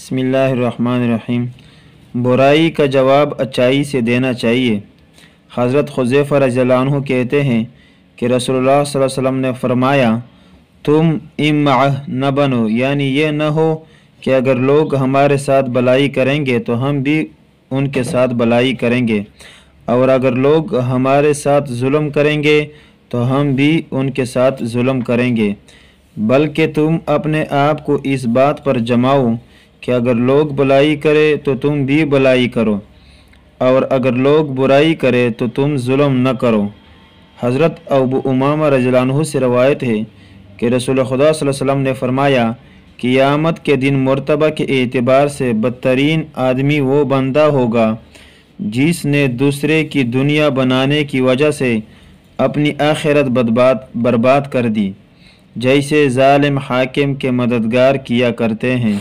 بسم اللہ الرحمن الرحیم۔ برائی کا جواب اچائی سے دینا چاہیے۔ حضرت حذیفہ رضی اللہ عنہ کہتے ہیں کہ رسول اللہ صلی اللہ علیہ وسلم نے فرمایا، تم امعہ نہ بنو، یعنی یہ نہ ہو کہ اگر لوگ ہمارے ساتھ بلائی کریں گے تو ہم بھی ان کے ساتھ بلائی کریں گے، اور اگر لوگ ہمارے ساتھ ظلم کریں گے تو ہم بھی ان کے ساتھ ظلم کریں گے، بلکہ تم اپنے آپ کو اس بات پر جماؤ کہ اگر لوگ بلائی کرے تو تم بھی بلائی کرو، اور اگر لوگ برائی کرے تو تم ظلم نہ کرو۔ حضرت ابو امامہ رضی اللہ عنہ سے روایت ہے کہ رسول خدا صلی اللہ علیہ وسلم نے فرمایا، قیامت کے دن مرتبہ کے اعتبار سے بدترین آدمی وہ بندہ ہوگا جس نے دوسرے کی دنیا بنانے کی وجہ سے اپنی آخرت برباد کر دی، جیسے ظالم حاکم کے مددگار کیا کرتے ہیں۔